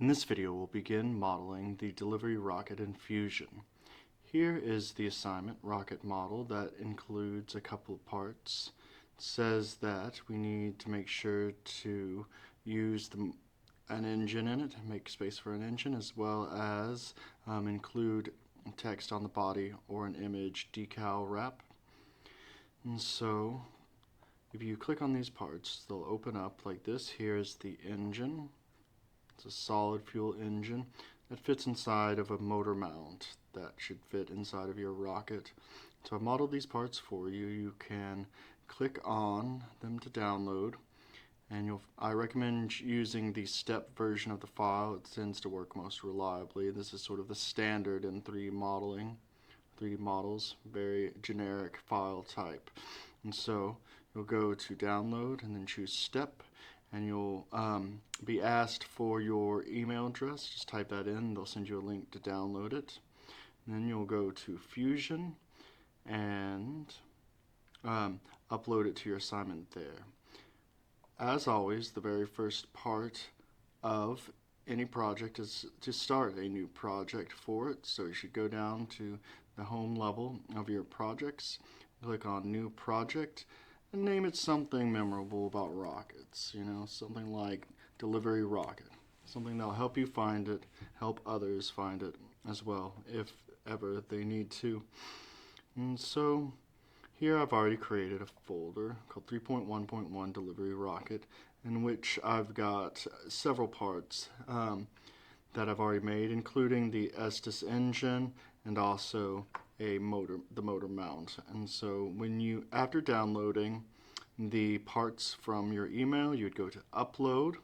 In this video, we'll begin modeling the delivery rocket in Fusion. Here is the assignment rocket model that includes a couple of parts. It says that we need to make sure to use an engine in it, make space for an engine, as well as include text on the body or an image decal wrap. And so if you click on these parts, they'll open up like this. Here's the engine. It's a solid fuel engine that fits inside of a motor mount that should fit inside of your rocket. So I've modeled these parts for you. You can click on them to download, and I recommend using the step version of the file. It tends to work most reliably. This is sort of the standard in 3D modeling. 3D models, very generic file type. And so you'll go to download and then choose step, and you'll be asked for your email address. Just type that in. They'll send you a link to download it. And then you'll go to Fusion and upload it to your assignment there. As always, the very first part of any project is to start a new project for it. So you should go down to the home level of your projects, click on New Project, and name it something memorable about rockets. Something like Delivery Rocket. Something that'll help you find it, help others find it as well, if ever they need to. And so here I've already created a folder called 3.1.1 Delivery Rocket, in which I've got several parts that I've already made, including the Estes engine and also the motor mount. And so after downloading the parts from your email, you would go to Upload,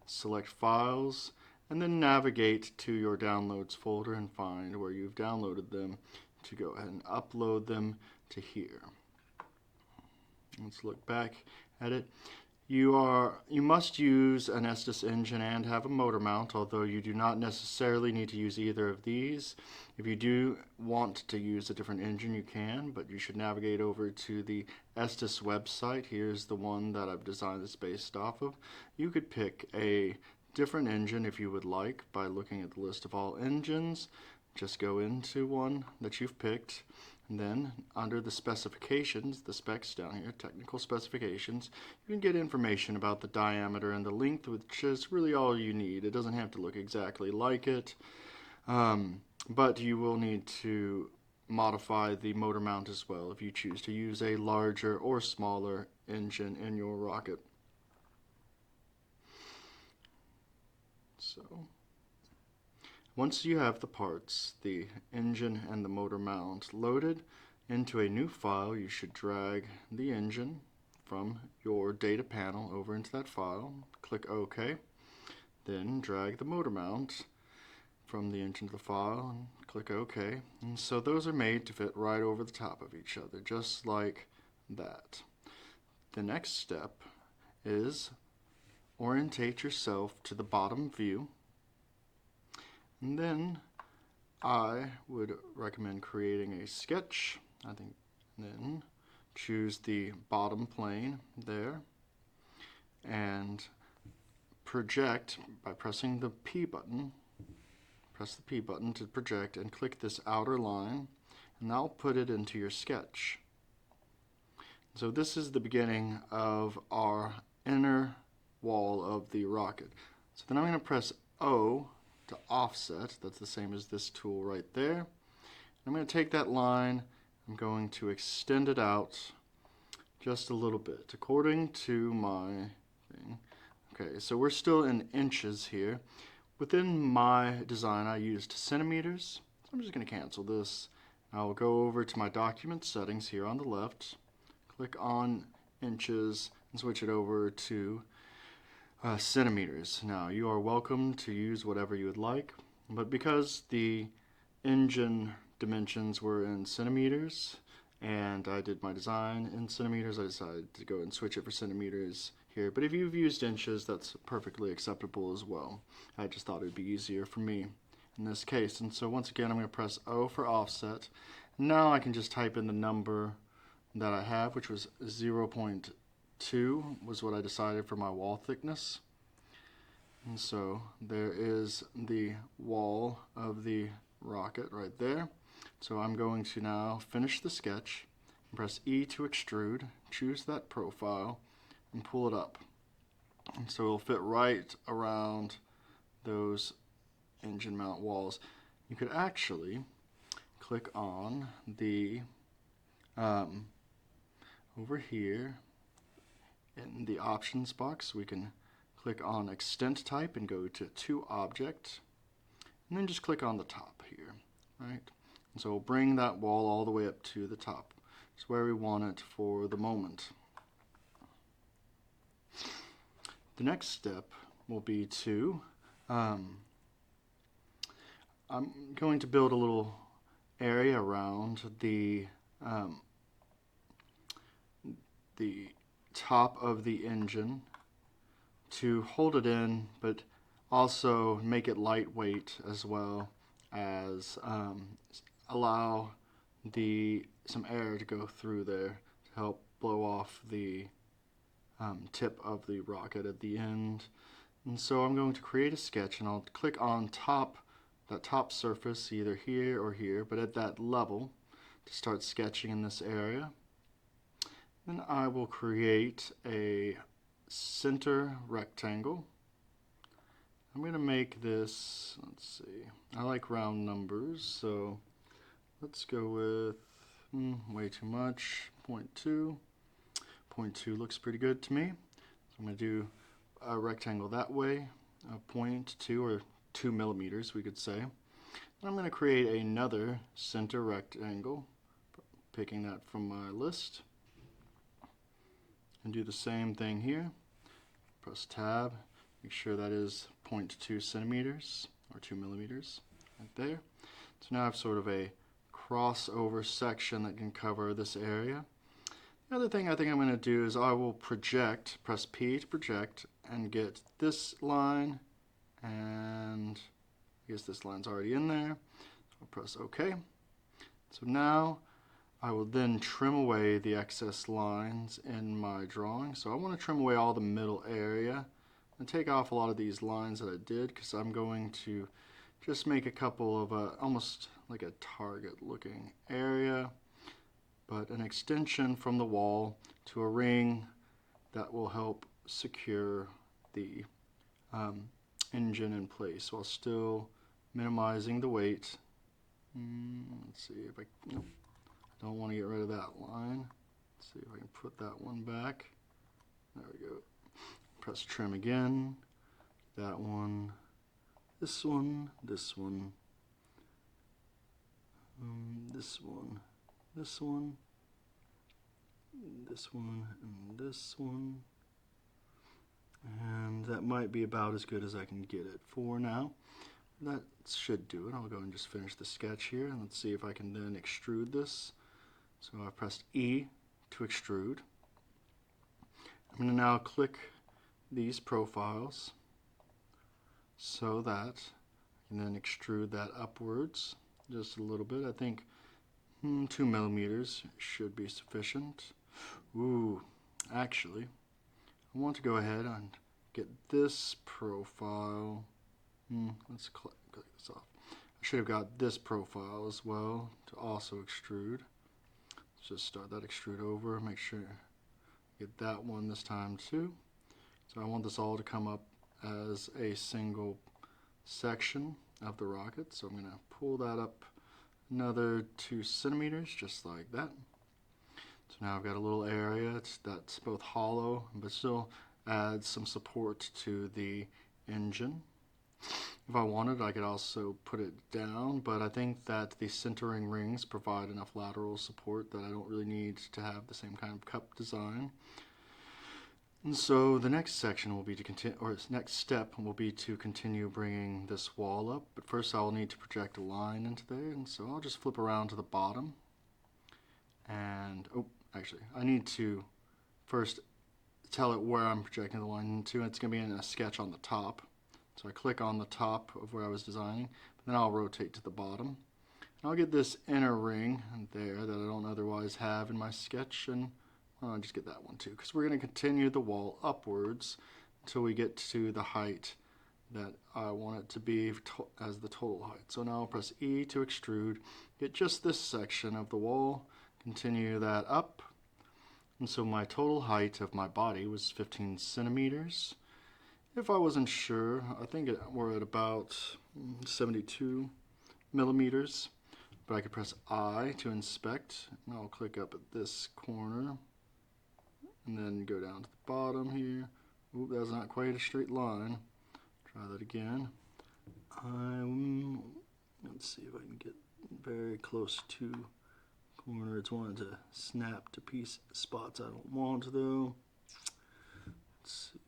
select Files, and then navigate to your Downloads folder and find where you've downloaded them to go ahead and upload them to here. Let's look back at it. You must use an Estes engine and have a motor mount, although you do not necessarily need to use either of these. If you do want to use a different engine, you can, but you should navigate over to the Estes website. Here's the one that I've designed this based off of. You could pick a different engine if you would like by looking at the list of all engines. Just go into one that you've picked, and then under the specifications, the specs down here, technical specifications, you can get information about the diameter and the length, which is really all you need. It doesn't have to look exactly like it, but you will need to modify the motor mount as well if you choose to use a larger or smaller engine in your rocket. So once you have the parts, the engine and the motor mount loaded into a new file, you should drag the engine from your data panel over into that file. Click OK. Then drag the motor mount from the engine to the file and click OK. And so those are made to fit right over the top of each other, just like that. The next step is orientate yourself to the bottom view. And then I would recommend creating a sketch. Then choose the bottom plane there and project by pressing the P button. Press the P button to project and click this outer line, and that'll put it into your sketch. So this is the beginning of our inner wall of the rocket. So then I'm going to press O to offset. That's the same as this tool right there. I'm going to take that line, I'm going to extend it out just a little bit according to my thing. Okay, so we're still in inches here. Within my design I used centimeters. So I'm just going to cancel this. I'll go over to my document settings here on the left, click on inches and switch it over to centimeters. Now, you are welcome to use whatever you would like, but because the engine dimensions were in centimeters and I did my design in centimeters, I decided to go and switch it for centimeters here. But if you've used inches, that's perfectly acceptable as well. I just thought it would be easier for me in this case. And so once again, I'm going to press O for offset. Now I can just type in the number that I have, which was 0.2 was what I decided for my wall thickness. And so there is the wall of the rocket right there. So I'm going to now finish the sketch, press E to extrude, choose that profile, and pull it up. And so it'll fit right around those engine mount walls. You could actually click on the over here in the options box. We can click on extent type and go to object, and then just click on the top here, right? And so we'll bring that wall all the way up to the top. It's where we want it for the moment. The next step will be to I'm going to build a little area around the top of the engine to hold it in, but also make it lightweight as well as allow some air to go through there to help blow off the tip of the rocket at the end. And so I'm going to create a sketch, and I'll click on that top surface either here or here, but at that level, to start sketching in this area. Then I will create a center rectangle. I'm going to make this, let's see, I like round numbers, so let's go with way too much, 0.2. 0.2 looks pretty good to me. So I'm going to do a rectangle that way, 0.2 or 2 millimeters, we could say. And I'm going to create another center rectangle, picking that from my list. And do the same thing here. Press tab, make sure that is 0.2 centimeters or 2 millimeters right there. So now I have sort of a crossover section that can cover this area. The other thing I think I'm going to do is I will project, press P to project, and get this line, and I guess this line's already in there. I'll press OK. So now I will then trim away the excess lines in my drawing. So I want to trim away all the middle area and take off a lot of these lines that I did, because I'm going to just make a couple of almost like a target looking area, but an extension from the wall to a ring that will help secure the engine in place while still minimizing the weight. Let's see if nope. I don't want to get rid of that line. Let's see if I can put that one back. There we go. Press trim again. That one, this one, this one, this one, this one, this one, and this one. And that might be about as good as I can get it for now. That should do it. I'll go and just finish the sketch here, and let's see if I can then extrude this. So I've pressed E to extrude. I'm going to now click these profiles so that I can then extrude that upwards just a little bit. I think 2 millimeters should be sufficient. Ooh, actually, I want to go ahead and get this profile. Let's click this off. I should have got this profile as well to also extrude. Let's just start that extrude over, make sure I get that one this time too. So I want this all to come up as a single section of the rocket. So I'm going to pull that up another 2 centimeters, just like that. So now I've got a little area that's both hollow, but still adds some support to the engine. If I wanted, I could also put it down, but I think that the centering rings provide enough lateral support that I don't really need to have the same kind of cup design. And so the next section will be to continue, or next step will be to continue bringing this wall up. But first I'll need to project a line into there, and so I'll just flip around to the bottom. And, oh, actually, I need to first tell it where I'm projecting the line into, and it's going to be in a sketch on the top. So I click on the top of where I was designing, but then I'll rotate to the bottom. And I'll get this inner ring there that I don't otherwise have in my sketch, and I'll just get that one too, because we're going to continue the wall upwards until we get to the height that I want it to be as the total height. So now I'll press E to extrude, get just this section of the wall, continue that up, and so my total height of my body was 15 centimeters. If I wasn't sure, I think we're at about 72 millimeters, but I could press I to inspect, and I'll click up at this corner, and then go down to the bottom here. Oop, that's not quite a straight line. Try that again. Let's see if I can get very close to corner. It's wanting to snap to piece spots I don't want though. Let's see.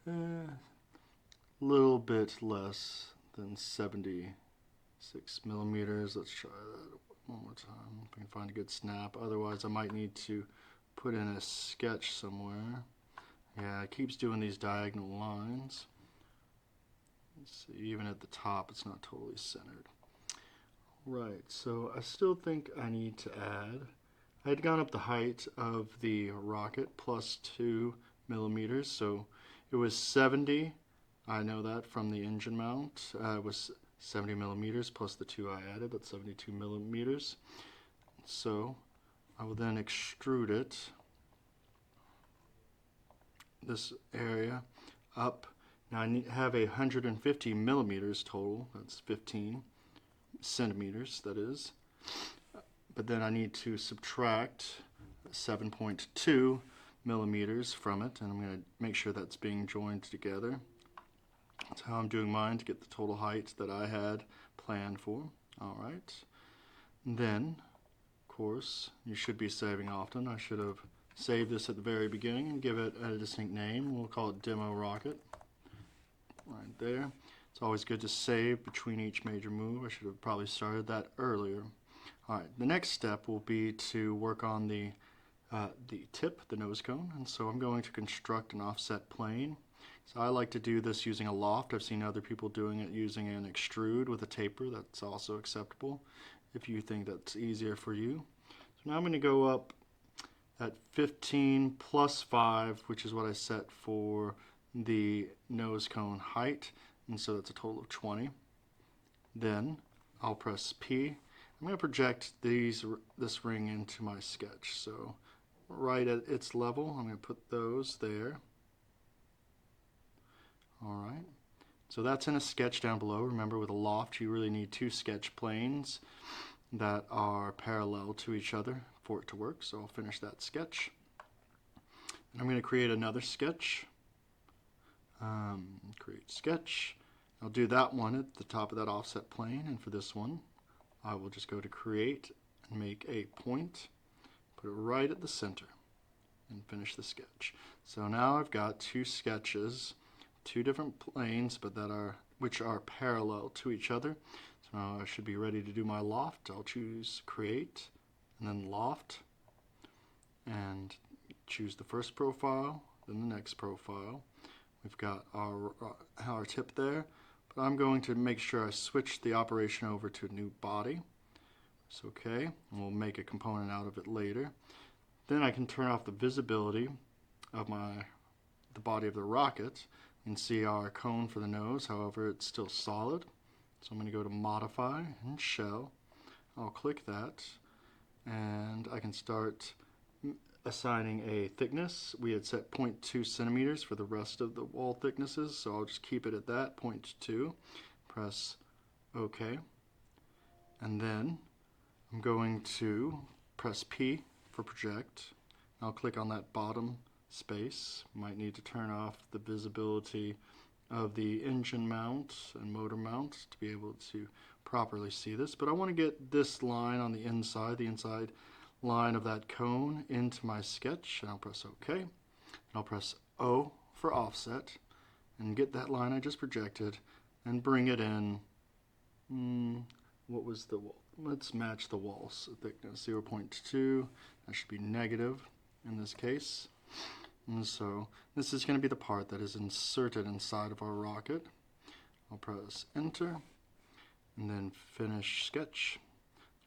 A little bit less than 76 millimeters. Let's try that one more time if I can find a good snap. Otherwise I might need to put in a sketch somewhere. Yeah, it keeps doing these diagonal lines. Let's see, even at the top it's not totally centered. Right, so I still think I need to add. I had gone up the height of the rocket plus 2 millimeters, so it was 70. I know that from the engine mount. It was 70 millimeters plus the 2 I added. That's 72 millimeters. So I will then extrude it, this area, up. Now I have 150 millimeters total. That's 15 centimeters, that is. But then I need to subtract 7.2 millimeters from it, and I'm going to make sure that's being joined together. That's how I'm doing mine to get the total height that I had planned for. Alright. Then, of course, you should be saving often. I should have saved this at the very beginning and give it a distinct name. We'll call it Demo Rocket. Right there. It's always good to save between each major move. I should have probably started that earlier. Alright, the next step will be to work on the tip, the nose cone, and so I'm going to construct an offset plane. So I like to do this using a loft. I've seen other people doing it using an extrude with a taper. That's also acceptable if you think that's easier for you. So now I'm going to go up at 15 plus 5, which is what I set for the nose cone height, and so that's a total of 20. Then I'll press P. I'm going to project this ring into my sketch. So right at its level, I'm going to put those there. Alright, so that's in a sketch down below. Remember, with a loft you really need 2 sketch planes that are parallel to each other for it to work. So I'll finish that sketch. And I'm going to create another sketch. Create sketch. I'll do that one at the top of that offset plane, and for this one I will just go to create and make a point, put it right at the center, and finish the sketch. So now I've got 2 sketches, 2 different planes, but which are parallel to each other. So now I should be ready to do my loft. I'll choose create and then loft, and choose the first profile, then the next profile. We've got our tip there, but I'm going to make sure I switch the operation over to a new body. It's okay, and we'll make a component out of it later. Then I can turn off the visibility of the body of the rocket and see our cone for the nose. However, it's still solid. So I'm going to go to Modify and Shell. I'll click that, and I can start assigning a thickness. We had set 0.2 centimeters for the rest of the wall thicknesses, so I'll just keep it at that, 0.2. Press OK. And then I'm going to press P for project. I'll click on that bottom space. Might need to turn off the visibility of the engine mount and motor mount to be able to properly see this, but I want to get this line on the inside line of that cone into my sketch, and I'll press OK, and I'll press O for offset and get that line I just projected and bring it in. What was the wall? Let's match the wall's thickness, 0.2. That should be negative in this case. And so this is going to be the part that is inserted inside of our rocket. I'll press enter and then finish sketch.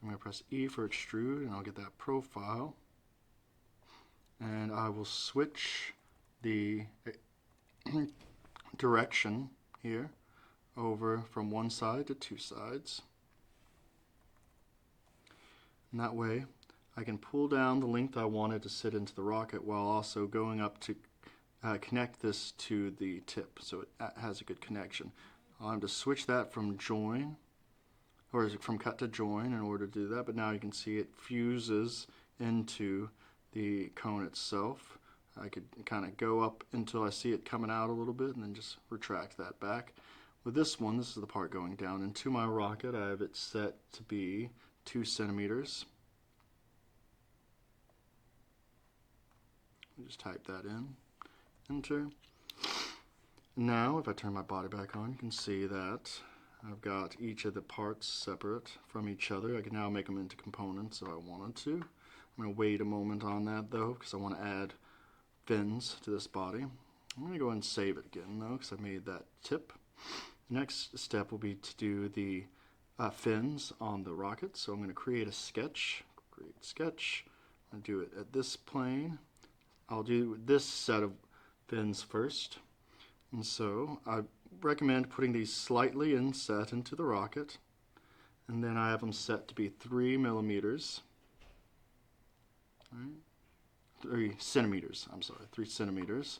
I'm going to press E for extrude, and I'll get that profile. And I will switch the direction here over from one side to two sides. And that way I can pull down the length I wanted to sit into the rocket while also going up to connect this to the tip so it has a good connection. I'll have to switch that from join, or is it from cut to join in order to do that, but now you can see it fuses into the cone itself. I could kind of go up until I see it coming out a little bit and then just retract that back. With this one, this is the part going down into my rocket. I have it set to be 2 centimeters. Just type that in, enter. Now, if I turn my body back on, you can see that I've got each of the parts separate from each other. I can now make them into components if I wanted to. I'm going to wait a moment on that though, because I want to add fins to this body. I'm going to go ahead and save it again though, because I made that tip. The next step will be to do the fins on the rocket. So I'm going to create a sketch. Create sketch. I'm going to do it at this plane. I'll do this set of fins first. And so I recommend putting these slightly inset into the rocket. And then I have them set to be 3 millimeters. Right. 3 centimeters, I'm sorry, 3 centimeters.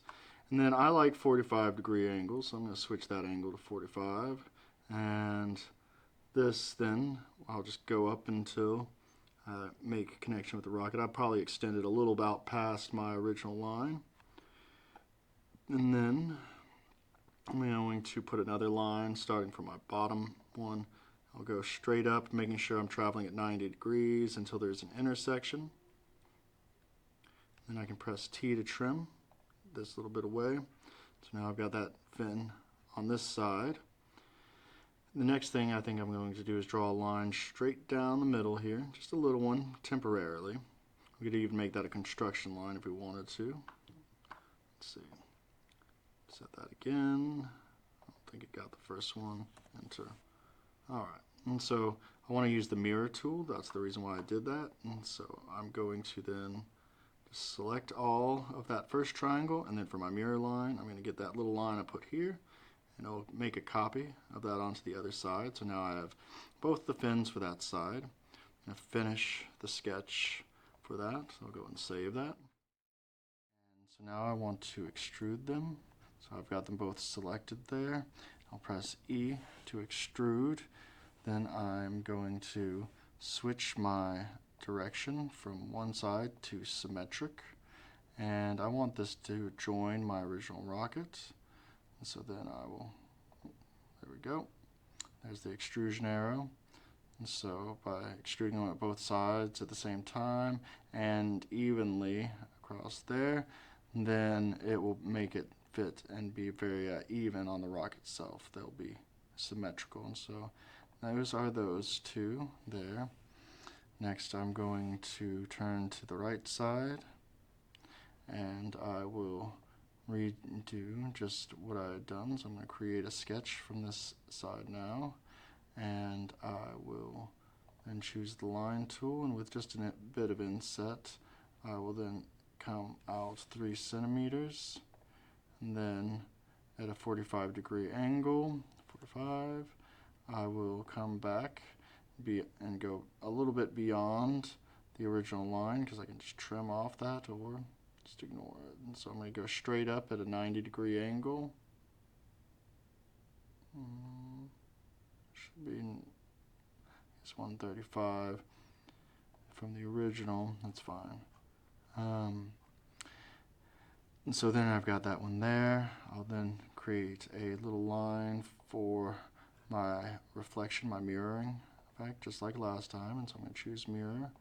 And then I like 45-degree angles, so I'm going to switch that angle to 45. And this then, I'll just go up until make a connection with the rocket. I probably extended a little about past my original line. And then I'm going to put another line starting from my bottom one. I'll go straight up, making sure I'm traveling at 90 degrees until there's an intersection. Then I can press T to trim this little bit away. So now I've got that fin on this side. The next thing I think I'm going to do is draw a line straight down the middle here, just a little one temporarily. We could even make that a construction line if we wanted to. Let's see. Set that again. I don't think it got the first one. Enter. Alright, and so I want to use the mirror tool. That's the reason why I did that. And so I'm going to then select all of that first triangle, and then for my mirror line, I'm going to get that little line I put here, and I'll make a copy of that onto the other side. So now I have both the fins for that side. I'm going to finish the sketch for that, so I'll go and save that. And so now I want to extrude them. So I've got them both selected there. I'll press E to extrude. Then I'm going to switch my direction from one side to symmetric, and I want this to join my original rocket. And so then I will, there we go, there's the extrusion arrow. And so by extruding them at both sides at the same time and evenly across there, then it will make it fit and be very even on the rocket itself. They'll be symmetrical, and so those are those two there. Next I'm going to turn to the right side, and I will redo just what I had done. So I'm going to create a sketch from this side now, and I will then choose the line tool, and with just a bit of inset I will then come out 3 centimeters, and then at a 45-degree angle, 45, I will come back and go a little bit beyond the original line, because I can just trim off that or just ignore it. And so I'm going to go straight up at a 90-degree angle. Should be, it's 135 from the original. That's fine. And so then I've got that one there. I'll then create a little line for my reflection, my mirroring effect, just like last time. And so I'm going to choose mirror.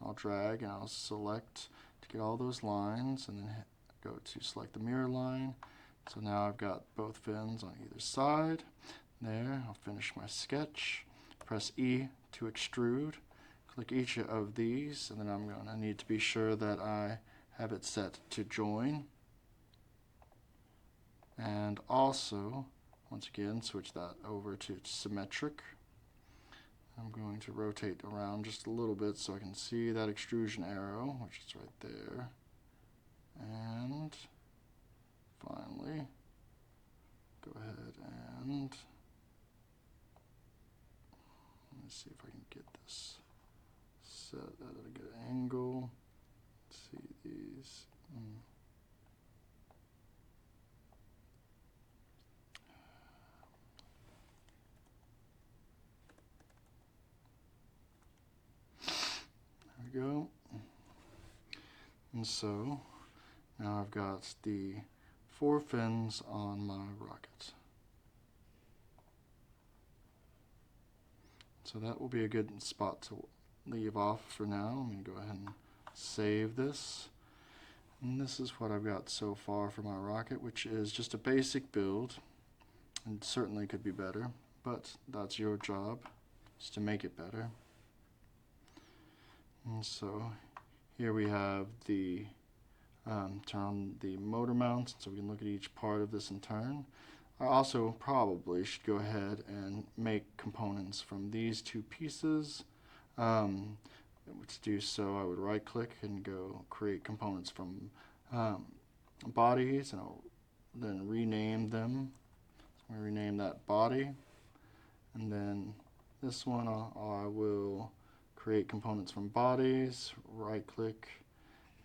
I'll drag and I'll select to get all those lines, and then go to select the mirror line. So now I've got both fins on either side. There, I'll finish my sketch. Press E to extrude. Click each of these, and then I'm going to need to be sure that I have it set to join. And also, once again, switch that over to symmetric. I'm going to rotate around just a little bit so I can see that extrusion arrow, which is right there. And finally, And let me see if I can get this set at a good angle. Let's see these. There we go. And so now I've got the 4 fins on my rocket. So that will be a good spot to leave off for now. I'm going to go ahead and save this. And this is what I've got so far for my rocket, which is just a basic build. And certainly could be better, but that's your job, is to make it better. And so here we have the turn on the motor mount, so we can look at each part of this in turn. I also probably should go ahead and make components from these 2 pieces. To do so, I would right click and go create components from bodies, and I'll then rename them. So I'm going to rename that body, and then this one I will create components from bodies, right click,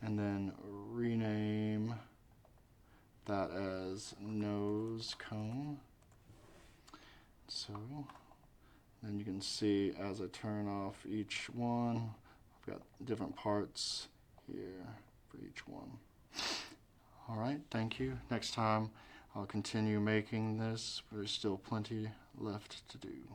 and then rename that as nose cone. So then you can see as I turn off each one, I've got different parts here for each one. Alright, thank you. Next time I'll continue making this. There's still plenty left to do.